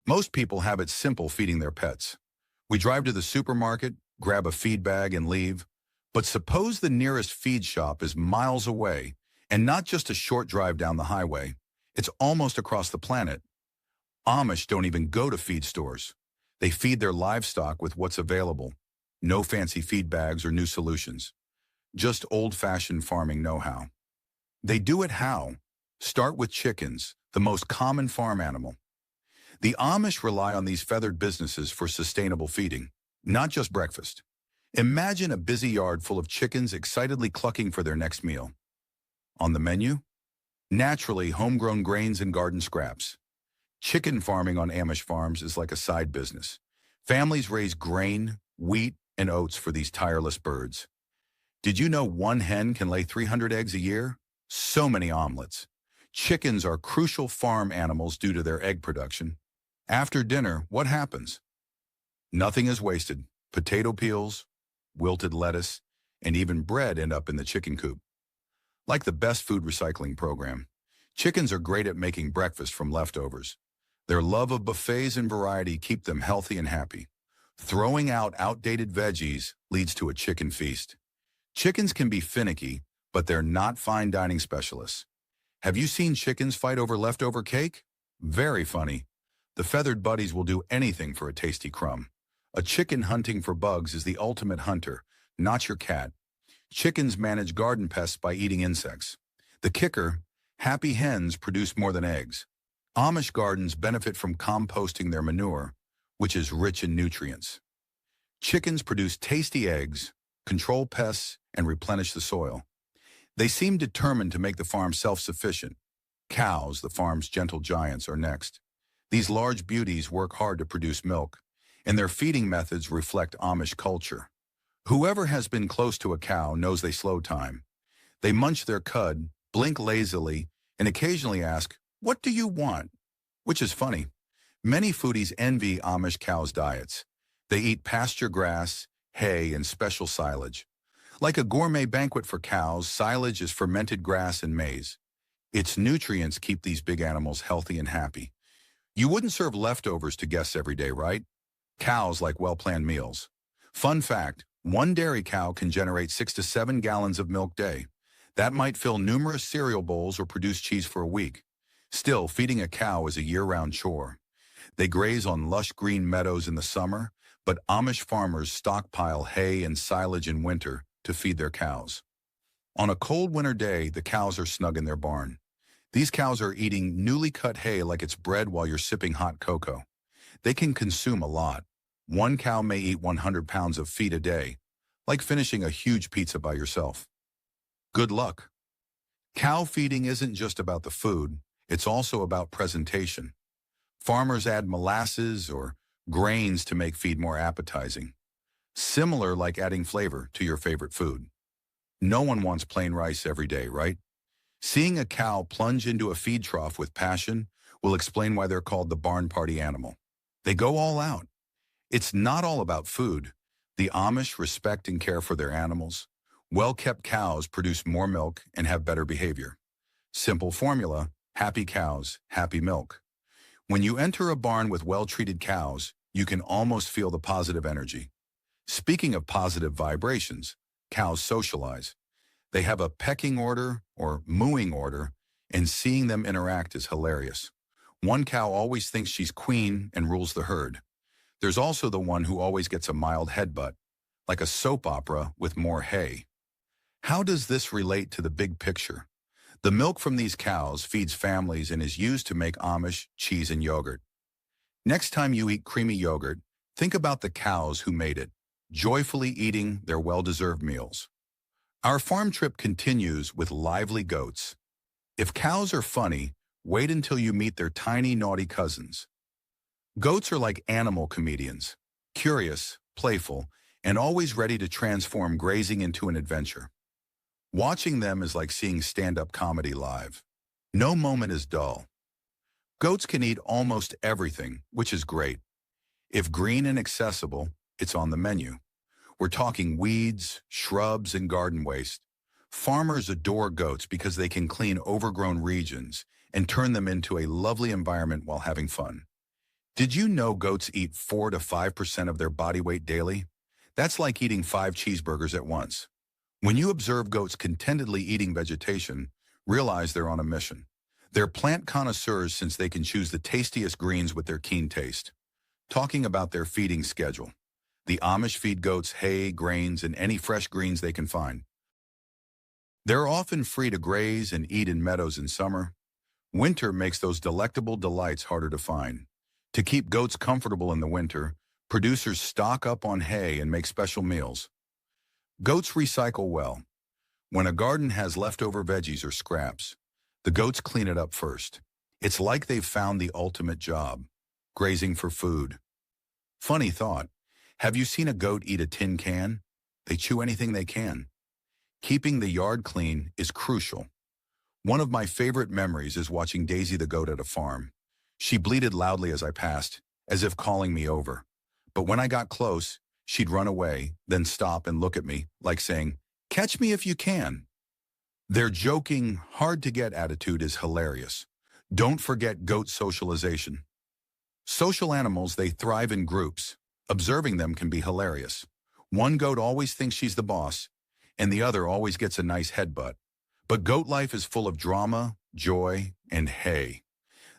Most people have it simple feeding their pets. We drive to the supermarket, grab a feed bag, and leave. But suppose the nearest feed shop is miles away, and not just a short drive down the highway. It's almost across the planet. Amish don't even go to feed stores. They feed their livestock with what's available. No fancy feed bags or new solutions. Just old-fashioned farming know-how. They do it how? Start with chickens, the most common farm animal. The Amish rely on these feathered businesses for sustainable feeding, not just breakfast. Imagine a busy yard full of chickens excitedly clucking for their next meal. On the menu? Naturally, homegrown grains and garden scraps. Chicken farming on Amish farms is like a side business. Families raise grain, wheat, and oats for these tireless birds. Did you know one hen can lay 300 eggs a year? So many omelets. Chickens are crucial farm animals due to their egg production. After dinner, what happens? Nothing is wasted. Potato peels, wilted lettuce, and even bread end up in the chicken coop. Like the best food recycling program, chickens are great at making breakfast from leftovers. Their love of buffets and variety keep them healthy and happy. Throwing out outdated veggies leads to a chicken feast. Chickens can be finicky, but they're not fine dining specialists. Have you seen chickens fight over leftover cake? Very funny. The feathered buddies will do anything for a tasty crumb. A chicken hunting for bugs is the ultimate hunter, not your cat. Chickens manage garden pests by eating insects. The kicker, happy hens produce more than eggs. Amish gardens benefit from composting their manure, which is rich in nutrients. Chickens produce tasty eggs, control pests, and replenish the soil. They seem determined to make the farm self-sufficient. Cows, the farm's gentle giants, are next. These large beauties work hard to produce milk, and their feeding methods reflect Amish culture. Whoever has been close to a cow knows they slow time. They munch their cud, blink lazily, and occasionally ask, "What do you want?" Which is funny. Many foodies envy Amish cows' diets. They eat pasture grass, hay, and special silage. Like a gourmet banquet for cows, silage is fermented grass and maize. Its nutrients keep these big animals healthy and happy. You wouldn't serve leftovers to guests every day, right? Cows like well-planned meals. Fun fact, one dairy cow can generate 6 to 7 gallons of milk a day. That might fill numerous cereal bowls or produce cheese for a week. Still, feeding a cow is a year-round chore. They graze on lush green meadows in the summer, but Amish farmers stockpile hay and silage in winter to feed their cows. On a cold winter day, the cows are snug in their barn. These cows are eating newly cut hay like it's bread while you're sipping hot cocoa. They can consume a lot. One cow may eat 100 pounds of feed a day, like finishing a huge pizza by yourself. Good luck. Cow feeding isn't just about the food, it's also about presentation. Farmers add molasses or grains to make feed more appetizing. Similar like adding flavor to your favorite food. No one wants plain rice every day, right? Seeing a cow plunge into a feed trough with passion will explain why they're called the barn party animal. They go all out. It's not all about food. The Amish respect and care for their animals. Well-kept cows produce more milk and have better behavior. Simple formula, happy cows, happy milk. When you enter a barn with well-treated cows, you can almost feel the positive energy. Speaking of positive vibrations, cows socialize. They have a pecking order or mooing order, and seeing them interact is hilarious. One cow always thinks she's queen and rules the herd. There's also the one who always gets a mild headbutt, like a soap opera with more hay. How does this relate to the big picture? The milk from these cows feeds families and is used to make Amish cheese and yogurt. Next time you eat creamy yogurt, think about the cows who made it, joyfully eating their well-deserved meals. Our farm trip continues with lively goats. If cows are funny, wait until you meet their tiny, naughty cousins. Goats are like animal comedians, curious, playful, and always ready to transform grazing into an adventure. Watching them is like seeing stand-up comedy live. No moment is dull. Goats can eat almost everything, which is great. If green and accessible, it's on the menu. We're talking weeds, shrubs, and garden waste. Farmers adore goats because they can clean overgrown regions and turn them into a lovely environment while having fun. Did you know goats eat 4 to 5% of their body weight daily? That's like eating 5 cheeseburgers at once. When you observe goats contentedly eating vegetation, realize they're on a mission. They're plant connoisseurs since they can choose the tastiest greens with their keen taste. Talking about their feeding schedule. The Amish feed goats hay, grains, and any fresh greens they can find. They're often free to graze and eat in meadows in summer. Winter makes those delectable delights harder to find. To keep goats comfortable in the winter, producers stock up on hay and make special meals. Goats recycle well. When a garden has leftover veggies or scraps, the goats clean it up first. It's like they've found the ultimate job, grazing for food. Funny thought, have you seen a goat eat a tin can? They chew anything they can. Keeping the yard clean is crucial. One of my favorite memories is watching Daisy the goat at a farm. She bleated loudly as I passed, as if calling me over. But when I got close, she'd run away, then stop and look at me, like saying, "Catch me if you can." Their joking, hard-to-get attitude is hilarious. Don't forget goat socialization. Social animals, they thrive in groups. Observing them can be hilarious. One goat always thinks she's the boss, and the other always gets a nice headbutt. But goat life is full of drama, joy, and hay.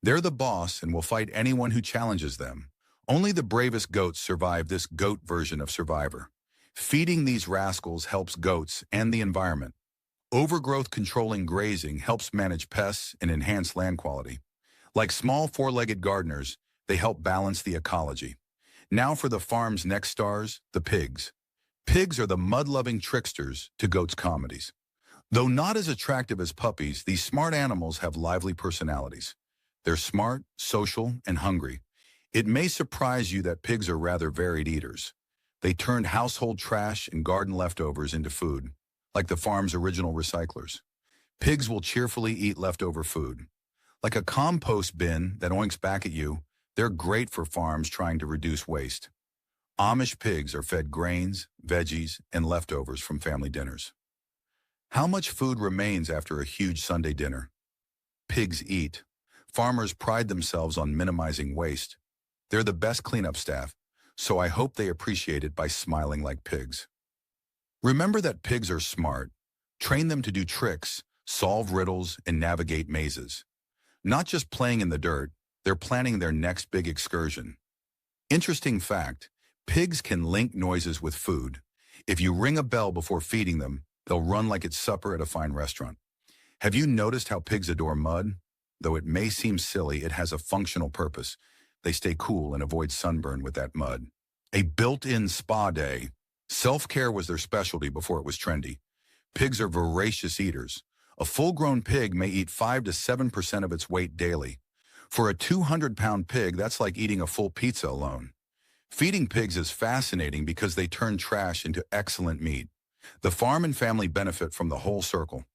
They're the boss and will fight anyone who challenges them. Only the bravest goats survive this goat version of Survivor. Feeding these rascals helps goats and the environment. Overgrowth controlling grazing helps manage pests and enhance land quality. Like small four-legged gardeners, they help balance the ecology. Now for the farm's next stars, the pigs. Pigs are the mud-loving tricksters to goats' comedies. Though not as attractive as puppies, these smart animals have lively personalities. They're smart, social, and hungry. It may surprise you that pigs are rather varied eaters. They turned household trash and garden leftovers into food, like the farm's original recyclers. Pigs will cheerfully eat leftover food. Like a compost bin that oinks back at you, they're great for farms trying to reduce waste. Amish pigs are fed grains, veggies, and leftovers from family dinners. How much food remains after a huge Sunday dinner? Pigs eat. Farmers pride themselves on minimizing waste. They're the best cleanup staff, so I hope they appreciate it by smiling like pigs. Remember that pigs are smart. Train them to do tricks, solve riddles, and navigate mazes. Not just playing in the dirt, they're planning their next big excursion. Interesting fact, pigs can link noises with food. If you ring a bell before feeding them, they'll run like it's supper at a fine restaurant. Have you noticed how pigs adore mud? Though it may seem silly, it has a functional purpose. They stay cool and avoid sunburn with that mud. A built-in spa day. Self-care was their specialty before it was trendy. Pigs are voracious eaters. A full-grown pig may eat 5 to 7% of its weight daily. For a 200-pound pig, that's like eating a full pizza alone. Feeding pigs is fascinating because they turn trash into excellent meat. The farm and family benefit from the whole circle.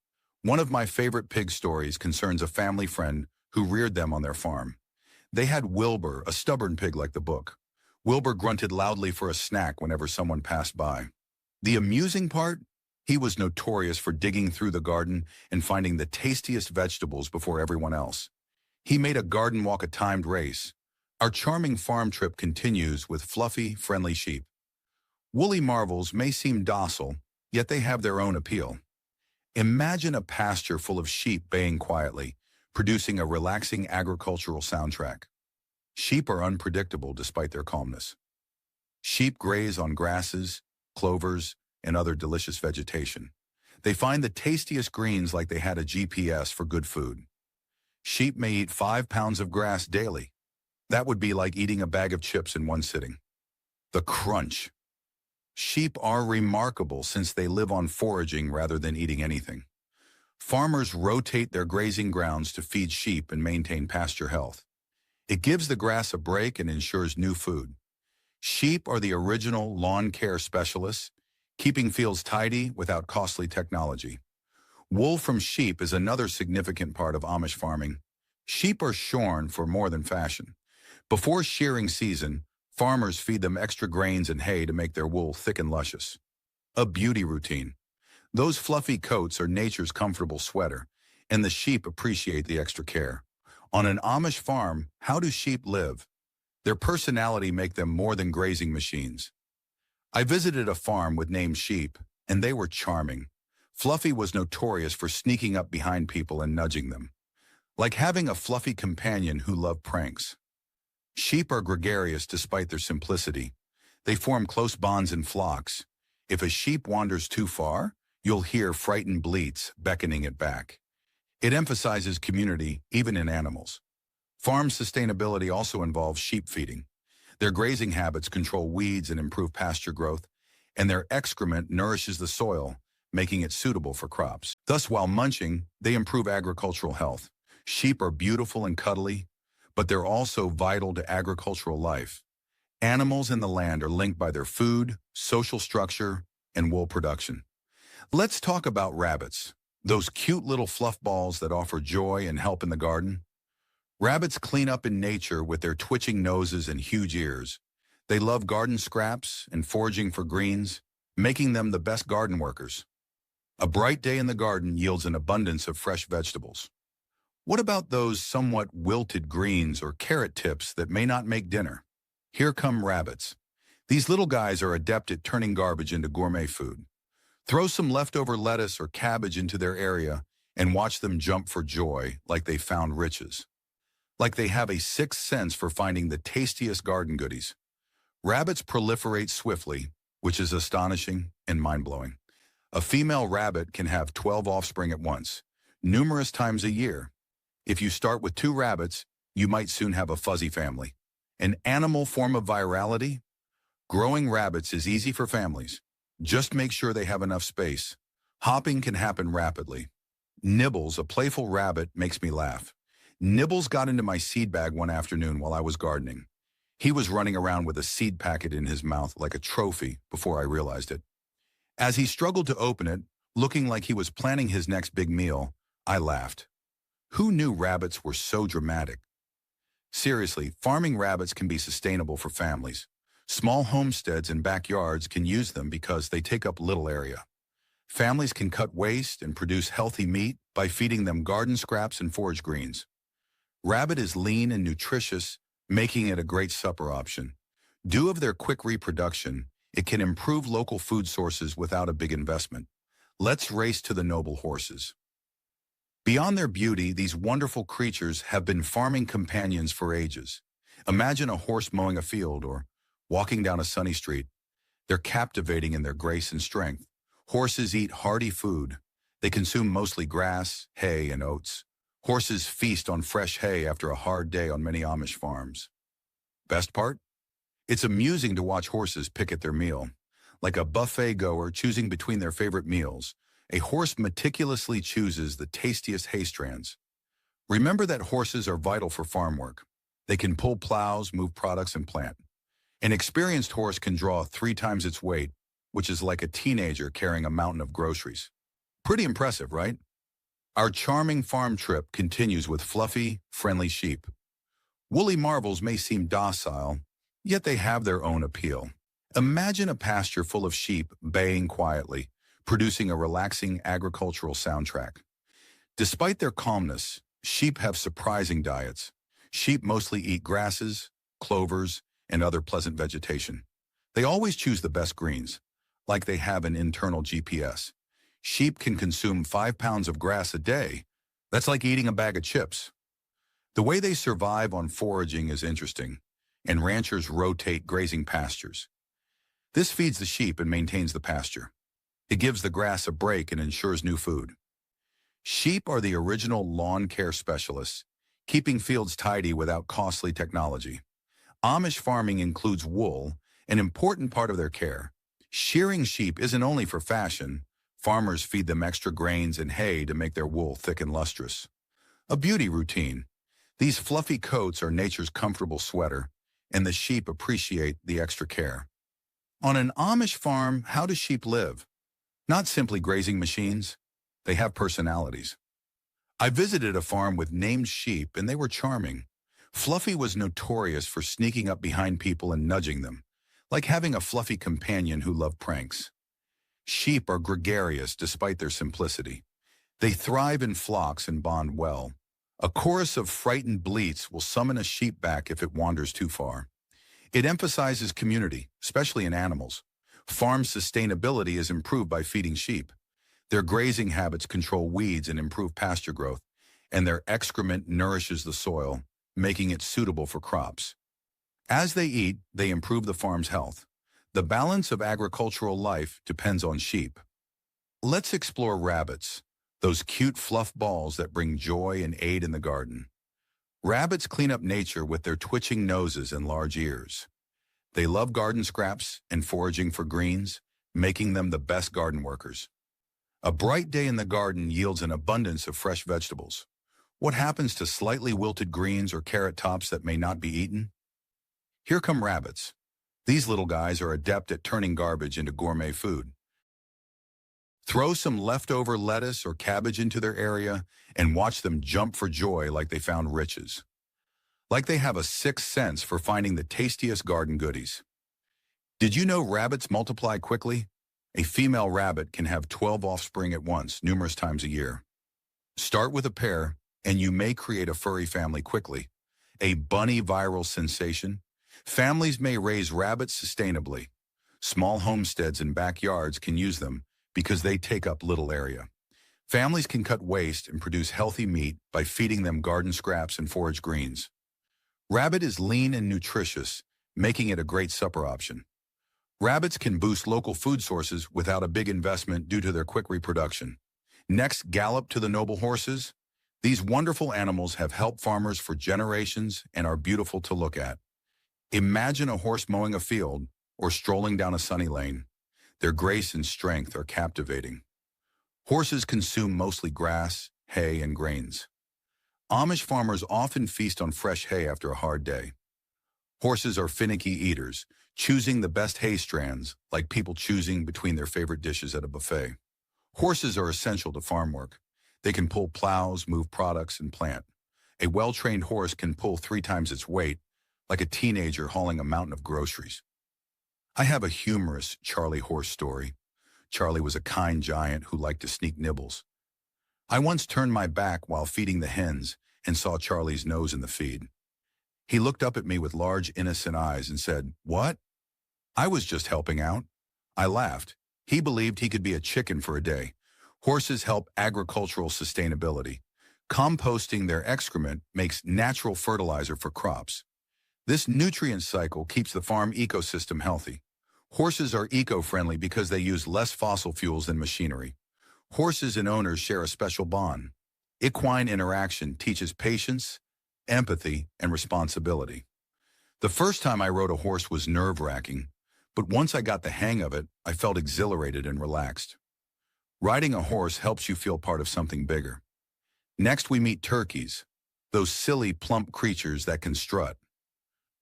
One of my favorite pig stories concerns a family friend who reared them on their farm. They had Wilbur, a stubborn pig like the book. Wilbur grunted loudly for a snack whenever someone passed by. The amusing part? He was notorious for digging through the garden and finding the tastiest vegetables before everyone else. He made a garden walk a timed race. Our charming farm trip continues with fluffy, friendly sheep. Woolly marvels may seem docile, yet they have their own appeal. Imagine a pasture full of sheep baying quietly, producing a relaxing agricultural soundtrack. Sheep are unpredictable despite their calmness. Sheep graze on grasses, clovers, and other delicious vegetation. They find the tastiest greens like they had a GPS for good food. Sheep may eat 5 pounds of grass daily. That would be like eating a bag of chips in one sitting. The crunch. Sheep are remarkable since they live on foraging rather than eating anything. Farmers rotate their grazing grounds to feed sheep and maintain pasture health. It gives the grass a break and ensures new food. Sheep are the original lawn care specialists, keeping fields tidy without costly technology. Wool from sheep is another significant part of Amish farming. Sheep are shorn for more than fashion. Before shearing season, farmers feed them extra grains and hay to make their wool thick and luscious. A beauty routine. Those fluffy coats are nature's comfortable sweater, and the sheep appreciate the extra care. On an Amish farm, how do sheep live? Their personality make them more than grazing machines. I visited a farm with named sheep, and they were charming. Fluffy was notorious for sneaking up behind people and nudging them, like having a fluffy companion who loved pranks. Sheep are gregarious despite their simplicity. They form close bonds in flocks. If a sheep wanders too far, you'll hear frightened bleats beckoning it back. It emphasizes community, even in animals. Farm sustainability also involves sheep feeding. Their grazing habits control weeds and improve pasture growth, and their excrement nourishes the soil, making it suitable for crops. Thus, while munching, they improve agricultural health. Sheep are beautiful and cuddly, but they're also vital to agricultural life. Animals in the land are linked by their food, social structure, and wool production. Let's talk about rabbits, those cute little fluff balls that offer joy and help in the garden. Rabbits clean up in nature with their twitching noses and huge ears. They love garden scraps and foraging for greens, making them the best garden workers. A bright day in the garden yields an abundance of fresh vegetables. What about those somewhat wilted greens or carrot tips that may not make dinner? Here come rabbits. These little guys are adept at turning garbage into gourmet food. Throw some leftover lettuce or cabbage into their area and watch them jump for joy like they found riches. Like they have a sixth sense for finding the tastiest garden goodies. Rabbits proliferate swiftly, which is astonishing and mind-blowing. A female rabbit can have 12 offspring at once, numerous times a year. If you start with 2 rabbits, you might soon have a fuzzy family. An animal form of virality? Growing rabbits is easy for families. Just make sure they have enough space. Hopping can happen rapidly. Nibbles, a playful rabbit, makes me laugh. Nibbles got into my seed bag one afternoon while I was gardening. He was running around with a seed packet in his mouth like a trophy before I realized it. As he struggled to open it, looking like he was planning his next big meal, I laughed. Who knew rabbits were so dramatic? Seriously, farming rabbits can be sustainable for families. Small homesteads and backyards can use them because they take up little area. Families can cut waste and produce healthy meat by feeding them garden scraps and forage greens. Rabbit is lean and nutritious, making it a great supper option. Due of their quick reproduction, it can improve local food sources without a big investment. Let's race to the noble horses. Beyond their beauty, these wonderful creatures have been farming companions for ages. Imagine a horse mowing a field or walking down a sunny street. They're captivating in their grace and strength. Horses eat hearty food. They consume mostly grass, hay, and oats. Horses feast on fresh hay after a hard day on many Amish farms. Best part? It's amusing to watch horses pick at their meal. Like a buffet goer choosing between their favorite meals, a horse meticulously chooses the tastiest hay strands. Remember that horses are vital for farm work. They can pull plows, move products, and plant. An experienced horse can draw 3 times its weight, which is like a teenager carrying a mountain of groceries. Pretty impressive, right? Our charming farm trip continues with fluffy, friendly sheep. Woolly marvels may seem docile, yet they have their own appeal. Imagine a pasture full of sheep baying quietly, producing a relaxing agricultural soundtrack. Despite their calmness, sheep have surprising diets. Sheep mostly eat grasses, clovers, and other pleasant vegetation. They always choose the best greens, like they have an internal GPS. Sheep can consume 5 pounds of grass a day. That's like eating a bag of chips. The way they survive on foraging is interesting, and ranchers rotate grazing pastures. This feeds the sheep and maintains the pasture. It gives the grass a break and ensures new food. Sheep are the original lawn care specialists, keeping fields tidy without costly technology. Amish farming includes wool, an important part of their care. Shearing sheep isn't only for fashion. Farmers feed them extra grains and hay to make their wool thick and lustrous. A beauty routine. These fluffy coats are nature's comfortable sweater, and the sheep appreciate the extra care. On an Amish farm, how do sheep live? Not simply grazing machines. They have personalities. I visited a farm with named sheep, and they were charming. Fluffy was notorious for sneaking up behind people and nudging them, like having a fluffy companion who loved pranks. Sheep are gregarious despite their simplicity. They thrive in flocks and bond well. A chorus of frightened bleats will summon a sheep back if it wanders too far. It emphasizes community, especially in animals. Farm sustainability is improved by feeding sheep. Their grazing habits control weeds and improve pasture growth, and their excrement nourishes the soil, making it suitable for crops. As they eat, they improve the farm's health. The balance of agricultural life depends on sheep. Let's explore rabbits, those cute fluff balls that bring joy and aid in the garden. Rabbits clean up nature with their twitching noses and large ears. They love garden scraps and foraging for greens, making them the best garden workers. A bright day in the garden yields an abundance of fresh vegetables. What happens to slightly wilted greens or carrot tops that may not be eaten? Here come rabbits. These little guys are adept at turning garbage into gourmet food. Throw some leftover lettuce or cabbage into their area and watch them jump for joy like they found riches. Like they have a sixth sense for finding the tastiest garden goodies. Did you know rabbits multiply quickly? A female rabbit can have 12 offspring at once, numerous times a year. Start with a pair, and you may create a furry family quickly. A bunny viral sensation? Families may raise rabbits sustainably. Small homesteads and backyards can use them because they take up little area. Families can cut waste and produce healthy meat by feeding them garden scraps and forage greens. Rabbit is lean and nutritious, making it a great supper option. Rabbits can boost local food sources without a big investment due to their quick reproduction. Next, gallop to the noble horses. These wonderful animals have helped farmers for generations and are beautiful to look at. Imagine a horse mowing a field or strolling down a sunny lane. Their grace and strength are captivating. Horses consume mostly grass, hay, and grains. Amish farmers often feast on fresh hay after a hard day. Horses are finicky eaters, choosing the best hay strands, like people choosing between their favorite dishes at a buffet. Horses are essential to farm work. They can pull plows, move products, and plant. A well-trained horse can pull 3 times its weight, like a teenager hauling a mountain of groceries. I have a humorous Charlie horse story. Charlie was a kind giant who liked to sneak nibbles. I once turned my back while feeding the hens and saw Charlie's nose in the feed. He looked up at me with large, innocent eyes and said, "What?" I was just helping out. I laughed. He believed he could be a chicken for a day. Horses help agricultural sustainability. Composting their excrement makes natural fertilizer for crops. This nutrient cycle keeps the farm ecosystem healthy. Horses are eco-friendly because they use less fossil fuels than machinery. Horses and owners share a special bond. Equine interaction teaches patience, empathy, and responsibility. The first time I rode a horse was nerve-wracking, but once I got the hang of it, I felt exhilarated and relaxed. Riding a horse helps you feel part of something bigger. Next, we meet turkeys, those silly, plump creatures that can strut.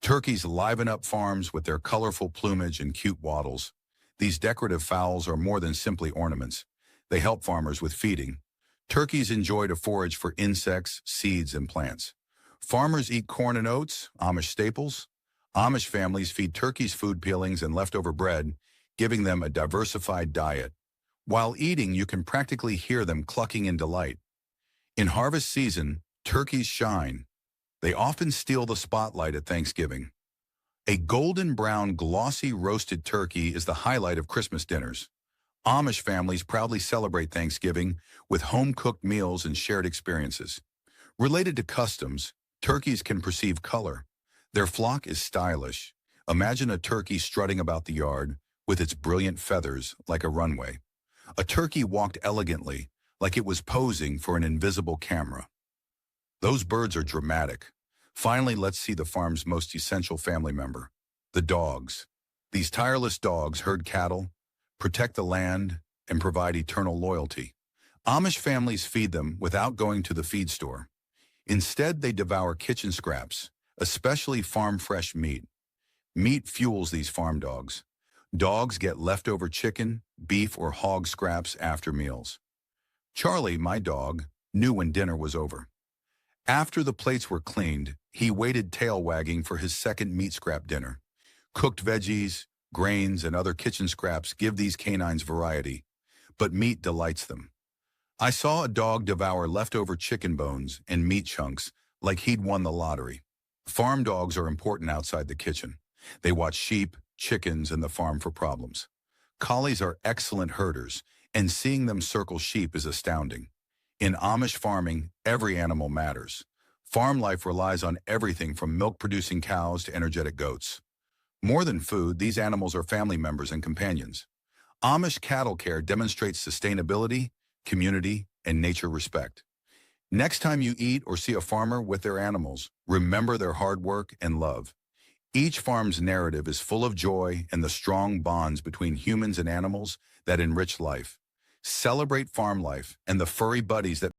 Turkeys liven up farms with their colorful plumage and cute waddles. These decorative fowls are more than simply ornaments. They help farmers with feeding. Turkeys enjoy to forage for insects, seeds, and plants. Farmers eat corn and oats, Amish staples. Amish families feed turkeys food peelings and leftover bread, giving them a diversified diet. While eating, you can practically hear them clucking in delight. In harvest season, turkeys shine. They often steal the spotlight at Thanksgiving. A golden brown, glossy roasted turkey is the highlight of Christmas dinners. Amish families proudly celebrate Thanksgiving with home-cooked meals and shared experiences. Related to customs, turkeys can perceive color. Their flock is stylish. Imagine a turkey strutting about the yard with its brilliant feathers like a runway. A turkey walked elegantly, like it was posing for an invisible camera. Those birds are dramatic. Finally, let's see the farm's most essential family member, the dogs. These tireless dogs herd cattle, protect the land, and provide eternal loyalty. Amish families feed them without going to the feed store. Instead, they devour kitchen scraps, especially farm-fresh meat. Meat fuels these farm dogs. Dogs get leftover chicken, beef, or hog scraps after meals. Charlie, my dog, knew when dinner was over. After the plates were cleaned, he waited tail wagging for his second meat scrap dinner. Cooked veggies, grains, and other kitchen scraps give these canines variety, but meat delights them. I saw a dog devour leftover chicken bones and meat chunks like he'd won the lottery. Farm dogs are important outside the kitchen. They watch sheep, chickens, and the farm for problems. Collies are excellent herders, and seeing them circle sheep is astounding. In Amish farming, every animal matters. Farm life relies on everything from milk-producing cows to energetic goats. More than food, these animals are family members and companions. Amish cattle care demonstrates sustainability, community, and nature respect. Next time you eat or see a farmer with their animals, remember their hard work and love. Each farm's narrative is full of joy and the strong bonds between humans and animals that enrich life. Celebrate farm life and the furry buddies that